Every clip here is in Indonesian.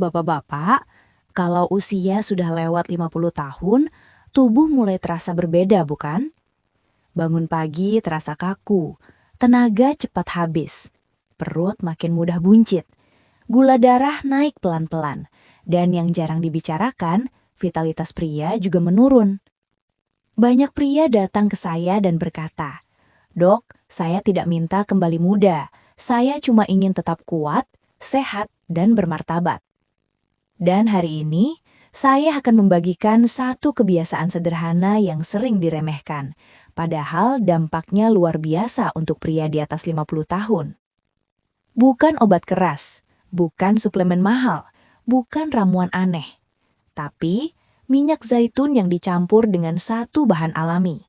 Bapak-bapak, kalau usia sudah lewat 50 tahun, tubuh mulai terasa berbeda, bukan? Bangun pagi terasa kaku, tenaga cepat habis, perut makin mudah buncit, gula darah naik pelan-pelan, dan yang jarang dibicarakan, vitalitas pria juga menurun. Banyak pria datang ke saya dan berkata, "Dok, saya tidak minta kembali muda, saya cuma ingin tetap kuat, sehat, dan bermartabat." Dan hari ini, saya akan membagikan satu kebiasaan sederhana yang sering diremehkan, padahal dampaknya luar biasa untuk pria di atas 50 tahun. Bukan obat keras, bukan suplemen mahal, bukan ramuan aneh, tapi minyak zaitun yang dicampur dengan satu bahan alami.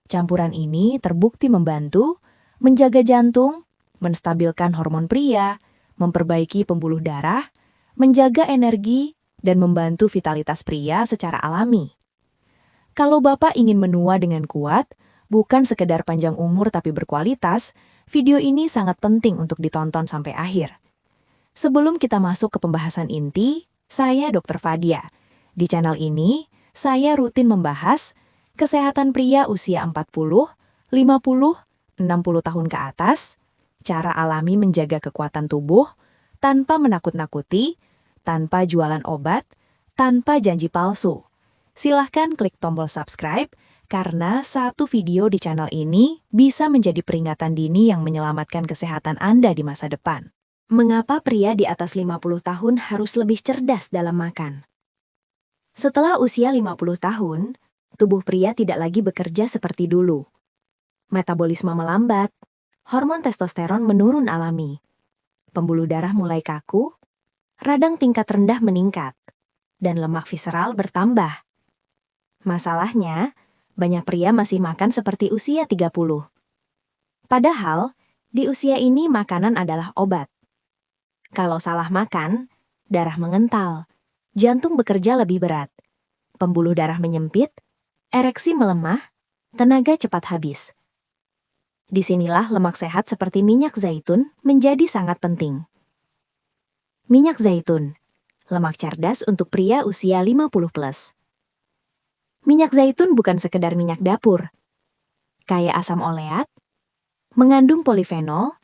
Campuran ini terbukti membantu menjaga jantung, menstabilkan hormon pria, memperbaiki pembuluh darah, menjaga energi, dan membantu vitalitas pria secara alami. Kalau Bapak ingin menua dengan kuat, bukan sekedar panjang umur tapi berkualitas, video ini sangat penting untuk ditonton sampai akhir. Sebelum kita masuk ke pembahasan inti, saya Dr. Fadia. Di channel ini, saya rutin membahas kesehatan pria usia 40, 50, 60 tahun ke atas, cara alami menjaga kekuatan tubuh, tanpa menakut-nakuti, tanpa jualan obat, tanpa janji palsu. Silahkan klik tombol subscribe, karena satu video di channel ini bisa menjadi peringatan dini yang menyelamatkan kesehatan Anda di masa depan. Mengapa pria di atas 50 tahun harus lebih cerdas dalam makan? Setelah usia 50 tahun, tubuh pria tidak lagi bekerja seperti dulu. Metabolisme melambat, hormon testosteron menurun alami, pembuluh darah mulai kaku, radang tingkat rendah meningkat, dan lemak visceral bertambah. Masalahnya, banyak pria masih makan seperti usia 30. Padahal, di usia ini makanan adalah obat. Kalau salah makan, darah mengental, jantung bekerja lebih berat, pembuluh darah menyempit, ereksi melemah, tenaga cepat habis. Disinilah lemak sehat seperti minyak zaitun menjadi sangat penting. Minyak zaitun, lemak cerdas untuk pria usia 50 plus. Minyak zaitun bukan sekedar minyak dapur. Kaya asam oleat, mengandung polifenol,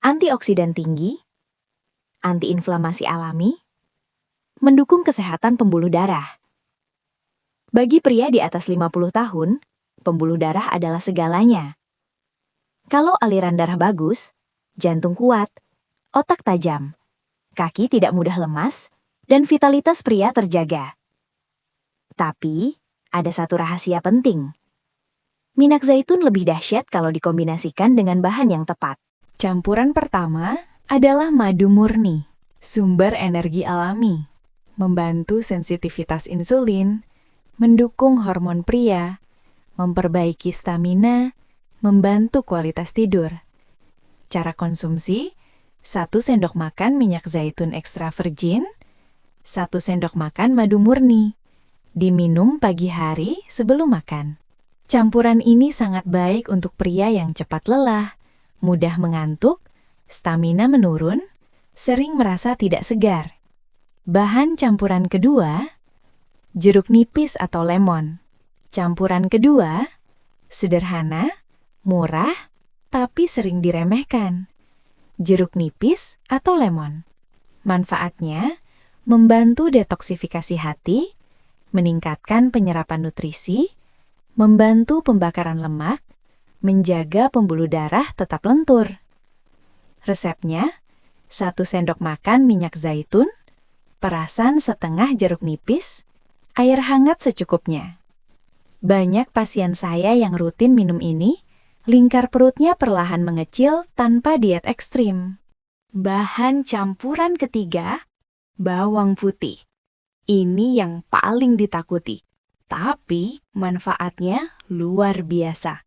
antioksidan tinggi, antiinflamasi alami, mendukung kesehatan pembuluh darah. Bagi pria di atas 50 tahun, pembuluh darah adalah segalanya. Kalau aliran darah bagus, jantung kuat, otak tajam, kaki tidak mudah lemas, dan vitalitas pria terjaga. Tapi, ada satu rahasia penting. Minyak zaitun lebih dahsyat kalau dikombinasikan dengan bahan yang tepat. Campuran pertama adalah madu murni, sumber energi alami, membantu sensitivitas insulin, mendukung hormon pria, memperbaiki stamina, membantu kualitas tidur. Cara konsumsi: 1 sendok makan minyak zaitun ekstra virgin, 1 sendok makan madu murni. Diminum pagi hari sebelum makan. Campuran ini sangat baik untuk pria yang cepat lelah, mudah mengantuk, stamina menurun, sering merasa tidak segar. Bahan campuran kedua, jeruk nipis atau lemon. Campuran kedua, sederhana, murah, tapi sering diremehkan. Jeruk nipis atau lemon. Manfaatnya, membantu detoksifikasi hati, meningkatkan penyerapan nutrisi, membantu pembakaran lemak, menjaga pembuluh darah tetap lentur. Resepnya, 1 sendok makan minyak zaitun, perasan setengah jeruk nipis, air hangat secukupnya. Banyak pasien saya yang rutin minum ini, lingkar perutnya perlahan mengecil tanpa diet ekstrim. Bahan campuran ketiga, bawang putih. Ini yang paling ditakuti, tapi manfaatnya luar biasa.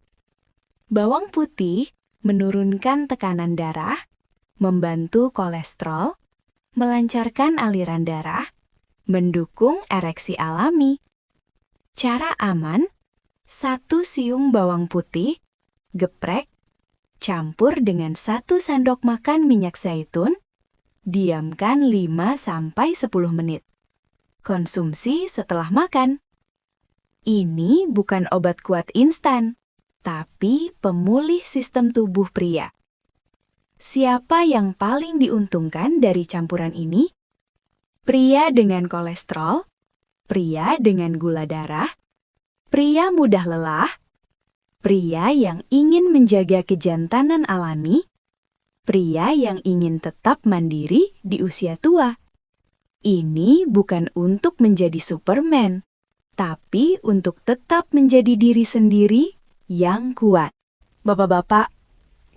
Bawang putih menurunkan tekanan darah, membantu kolesterol, melancarkan aliran darah, mendukung ereksi alami. Cara aman: 1 siung bawang putih, geprek, campur dengan 1 sendok makan minyak zaitun, Diamkan 5-10 menit. Konsumsi setelah makan. Ini bukan obat kuat instan, tapi pemulih sistem tubuh pria. Siapa yang paling diuntungkan dari campuran ini? Pria dengan kolesterol, pria dengan gula darah, pria mudah lelah, pria yang ingin menjaga kejantanan alami, pria yang ingin tetap mandiri di usia tua. Ini bukan untuk menjadi Superman, tapi untuk tetap menjadi diri sendiri yang kuat. Bapak-bapak,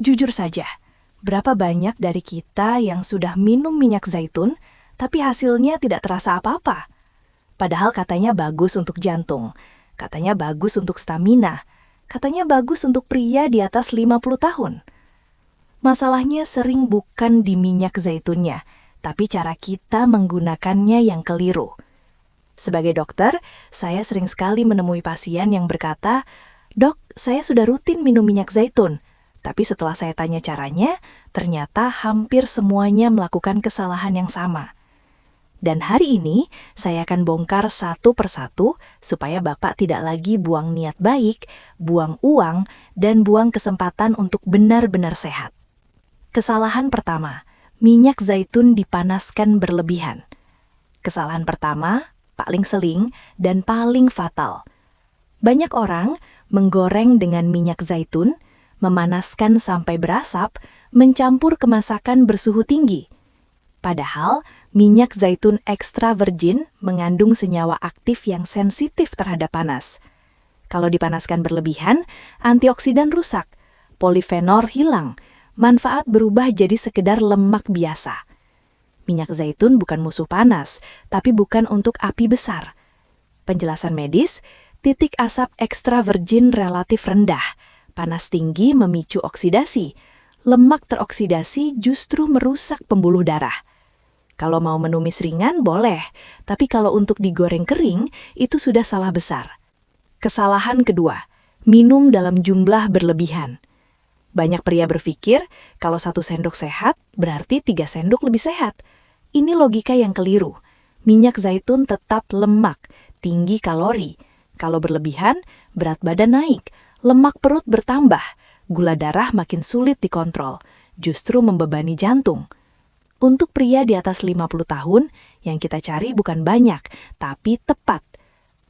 jujur saja, berapa banyak dari kita yang sudah minum minyak zaitun, tapi hasilnya tidak terasa apa-apa? Padahal katanya bagus untuk jantung, katanya bagus untuk stamina, katanya bagus untuk pria di atas 50 tahun. Masalahnya sering bukan di minyak zaitunnya, tapi cara kita menggunakannya yang keliru. Sebagai dokter, saya sering sekali menemui pasien yang berkata, "Dok, saya sudah rutin minum minyak zaitun." Tapi setelah saya tanya caranya, ternyata hampir semuanya melakukan kesalahan yang sama. Dan hari ini, saya akan bongkar satu persatu supaya Bapak tidak lagi buang niat baik, buang uang, dan buang kesempatan untuk benar-benar sehat. Kesalahan pertama, minyak zaitun dipanaskan berlebihan. Kesalahan pertama, paling sering dan paling fatal. Banyak orang menggoreng dengan minyak zaitun, memanaskan sampai berasap, mencampur ke masakan bersuhu tinggi. Padahal, minyak zaitun extra virgin mengandung senyawa aktif yang sensitif terhadap panas. Kalau dipanaskan berlebihan, antioksidan rusak, polifenol hilang, manfaat berubah jadi sekedar lemak biasa. Minyak zaitun bukan musuh panas, tapi bukan untuk api besar. Penjelasan medis, titik asap extra virgin relatif rendah. Panas tinggi memicu oksidasi. Lemak teroksidasi justru merusak pembuluh darah. Kalau mau menumis ringan, boleh. Tapi kalau untuk digoreng kering, itu sudah salah besar. Kesalahan kedua, minum dalam jumlah berlebihan. Banyak pria berpikir, kalau 1 sendok sehat, berarti 3 sendok lebih sehat. Ini logika yang keliru. Minyak zaitun tetap lemak, tinggi kalori. Kalau berlebihan, berat badan naik, lemak perut bertambah, gula darah makin sulit dikontrol, justru membebani jantung. Untuk pria di atas 50 tahun, yang kita cari bukan banyak, tapi tepat.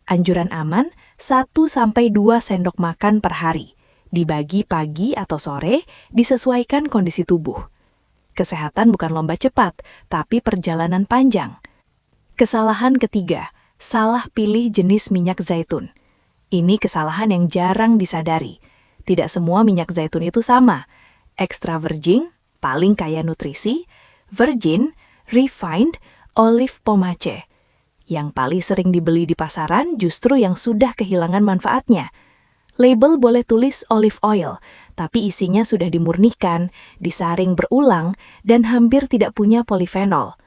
Anjuran aman, 1-2 sendok makan per hari. Dibagi pagi atau sore, disesuaikan kondisi tubuh. Kesehatan bukan lomba cepat, tapi perjalanan panjang. Kesalahan ketiga, salah pilih jenis minyak zaitun. Ini kesalahan yang jarang disadari. Tidak semua minyak zaitun itu sama. Extra virgin, paling kaya nutrisi, virgin, refined, olive pomace. Yang paling sering dibeli di pasaran justru yang sudah kehilangan manfaatnya. Label boleh tulis olive oil, tapi isinya sudah dimurnikan, disaring berulang, dan hampir tidak punya polifenol.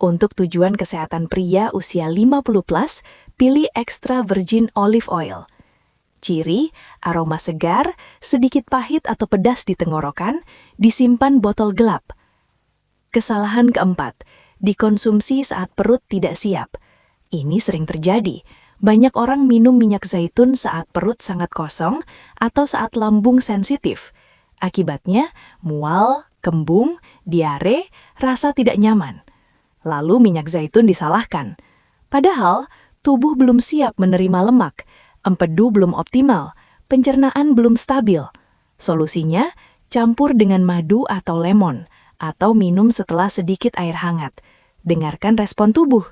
Untuk tujuan kesehatan pria usia 50+, pilih extra virgin olive oil. Ciri, aroma segar, sedikit pahit atau pedas di tenggorokan, disimpan botol gelap. Kesalahan keempat, dikonsumsi saat perut tidak siap. Ini sering terjadi. Banyak orang minum minyak zaitun saat perut sangat kosong atau saat lambung sensitif. Akibatnya, mual, kembung, diare, rasa tidak nyaman. Lalu minyak zaitun disalahkan. Padahal, tubuh belum siap menerima lemak, empedu belum optimal, pencernaan belum stabil. Solusinya, campur dengan madu atau lemon, atau minum setelah sedikit air hangat. Dengarkan respon tubuh.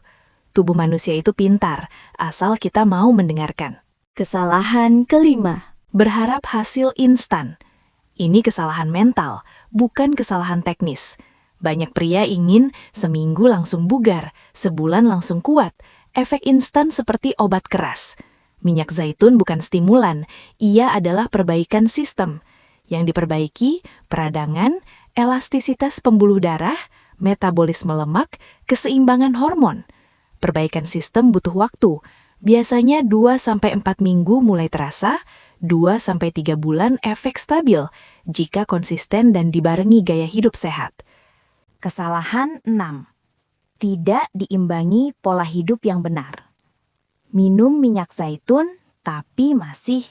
Tubuh manusia itu pintar, asal kita mau mendengarkan. Kesalahan kelima, berharap hasil instan. Ini kesalahan mental, bukan kesalahan teknis. Banyak pria ingin seminggu langsung bugar, sebulan langsung kuat. Efek instan seperti obat keras. Minyak zaitun bukan stimulan, ia adalah perbaikan sistem. Yang diperbaiki, peradangan, elastisitas pembuluh darah, metabolisme lemak, keseimbangan hormon. Perbaikan sistem butuh waktu, biasanya 2-4 minggu mulai terasa, 2-3 bulan efek stabil, jika konsisten dan dibarengi gaya hidup sehat. Kesalahan 6. Tidak diimbangi pola hidup yang benar. Minum minyak zaitun tapi masih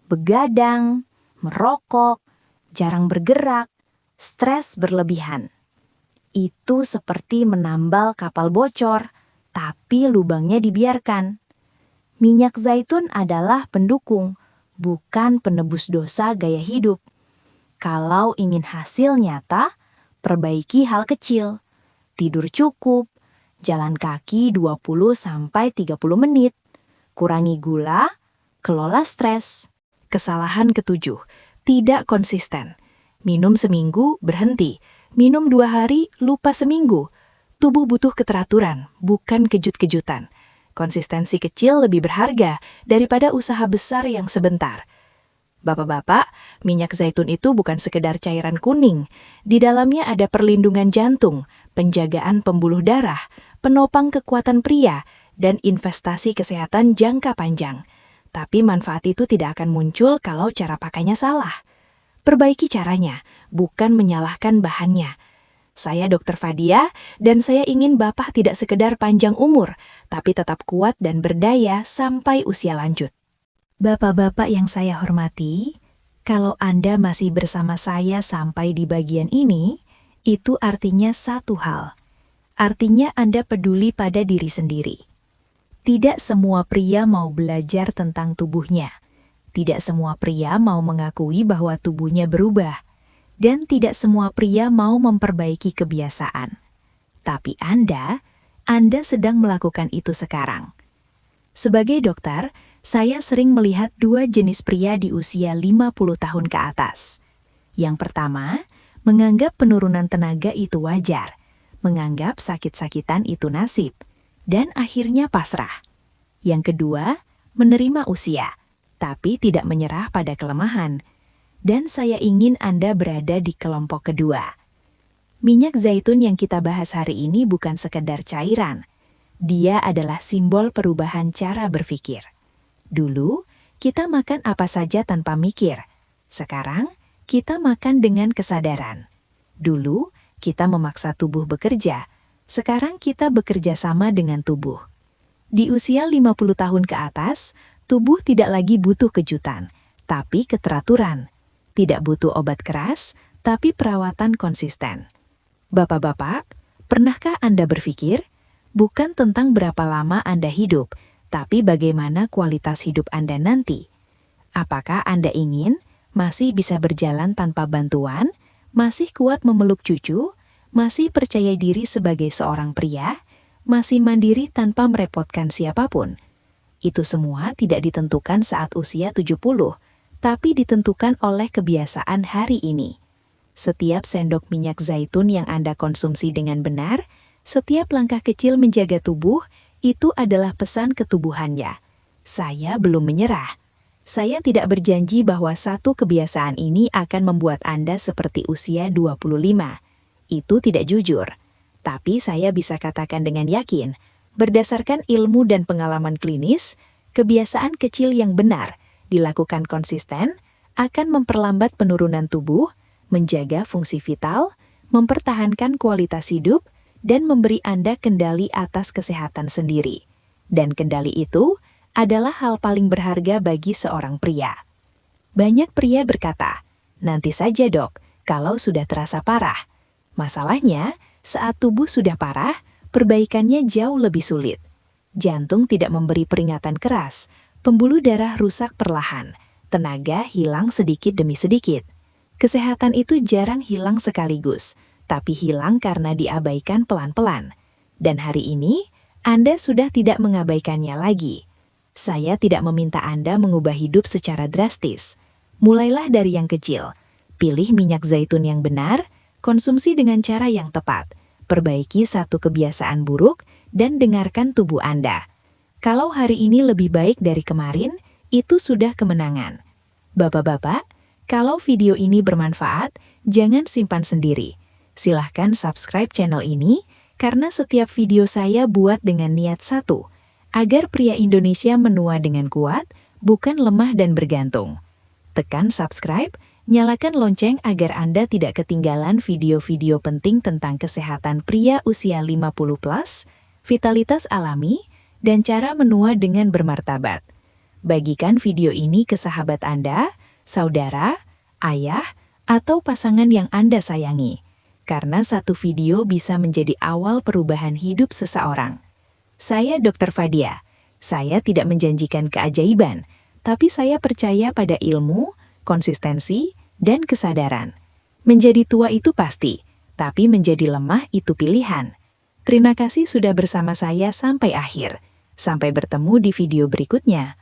begadang, merokok, jarang bergerak, stres berlebihan. Itu seperti menambal kapal bocor, tapi lubangnya dibiarkan. Minyak zaitun adalah pendukung, bukan penebus dosa gaya hidup. Kalau ingin hasil nyata, perbaiki hal kecil. Tidur cukup, jalan kaki 20-30 menit, kurangi gula, kelola stres. Kesalahan ketujuh, tidak konsisten. Minum seminggu, berhenti. Minum 2 hari, lupa seminggu. Tubuh butuh keteraturan, bukan kejut-kejutan. Konsistensi kecil lebih berharga daripada usaha besar yang sebentar. Bapak-bapak, minyak zaitun itu bukan sekedar cairan kuning. Di dalamnya ada perlindungan jantung, penjagaan pembuluh darah, penopang kekuatan pria, dan investasi kesehatan jangka panjang. Tapi manfaat itu tidak akan muncul kalau cara pakainya salah. Perbaiki caranya, bukan menyalahkan bahannya. Saya Dr. Fadia, dan saya ingin Bapak tidak sekedar panjang umur, tapi tetap kuat dan berdaya sampai usia lanjut. Bapak-bapak yang saya hormati, kalau Anda masih bersama saya sampai di bagian ini, itu artinya satu hal. Artinya Anda peduli pada diri sendiri. Tidak semua pria mau belajar tentang tubuhnya. Tidak semua pria mau mengakui bahwa tubuhnya berubah. Dan tidak semua pria mau memperbaiki kebiasaan. Tapi Anda sedang melakukan itu sekarang. Sebagai dokter, saya sering melihat 2 jenis pria di usia 50 tahun ke atas. Yang pertama, menganggap penurunan tenaga itu wajar, menganggap sakit-sakitan itu nasib, dan akhirnya pasrah. Yang kedua, menerima usia, tapi tidak menyerah pada kelemahan. Dan saya ingin Anda berada di kelompok kedua. Minyak zaitun yang kita bahas hari ini bukan sekedar cairan. Dia adalah simbol perubahan cara berpikir. Dulu, kita makan apa saja tanpa mikir. Sekarang, kita makan dengan kesadaran. Dulu, kita memaksa tubuh bekerja. Sekarang kita bekerja sama dengan tubuh. Di usia 50 tahun ke atas, tubuh tidak lagi butuh kejutan, tapi keteraturan. Tidak butuh obat keras, tapi perawatan konsisten. Bapak-bapak, pernahkah Anda berpikir, bukan tentang berapa lama Anda hidup, tapi bagaimana kualitas hidup Anda nanti? Apakah Anda ingin masih bisa berjalan tanpa bantuan, masih kuat memeluk cucu, masih percaya diri sebagai seorang pria, masih mandiri tanpa merepotkan siapapun? Itu semua tidak ditentukan saat usia 70, tapi ditentukan oleh kebiasaan hari ini. Setiap sendok minyak zaitun yang Anda konsumsi dengan benar, setiap langkah kecil menjaga tubuh, itu adalah pesan ketubuhannya. Saya belum menyerah. Saya tidak berjanji bahwa satu kebiasaan ini akan membuat Anda seperti usia 25. Itu tidak jujur. Tapi saya bisa katakan dengan yakin, berdasarkan ilmu dan pengalaman klinis, kebiasaan kecil yang benar, dilakukan konsisten, akan memperlambat penurunan tubuh, menjaga fungsi vital, mempertahankan kualitas hidup, dan memberi Anda kendali atas kesehatan sendiri. Dan kendali itu adalah hal paling berharga bagi seorang pria. Banyak pria berkata, nanti saja dok, kalau sudah terasa parah. Masalahnya, saat tubuh sudah parah, perbaikannya jauh lebih sulit. Jantung tidak memberi peringatan keras, pembuluh darah rusak perlahan, tenaga hilang sedikit demi sedikit. Kesehatan itu jarang hilang sekaligus, tapi hilang karena diabaikan pelan-pelan. Dan hari ini, Anda sudah tidak mengabaikannya lagi. Saya tidak meminta Anda mengubah hidup secara drastis. Mulailah dari yang kecil. Pilih minyak zaitun yang benar, konsumsi dengan cara yang tepat, perbaiki satu kebiasaan buruk, dan dengarkan tubuh Anda. Kalau hari ini lebih baik dari kemarin, itu sudah kemenangan. Bapak-bapak, kalau video ini bermanfaat, jangan simpan sendiri. Silahkan subscribe channel ini, karena setiap video saya buat dengan niat satu, agar pria Indonesia menua dengan kuat, bukan lemah dan bergantung. Tekan subscribe, Nyalakan lonceng agar Anda tidak ketinggalan video-video penting tentang kesehatan pria usia 50+, vitalitas alami, dan cara menua dengan bermartabat. Bagikan video ini ke sahabat Anda, saudara, ayah, atau pasangan yang Anda sayangi. Karena satu video bisa menjadi awal perubahan hidup seseorang. Saya Dr. Fadia. Saya tidak menjanjikan keajaiban, tapi saya percaya pada ilmu, konsistensi, dan kesadaran. Menjadi tua itu pasti, tapi menjadi lemah itu pilihan. Terima kasih sudah bersama saya sampai akhir. Sampai bertemu di video berikutnya.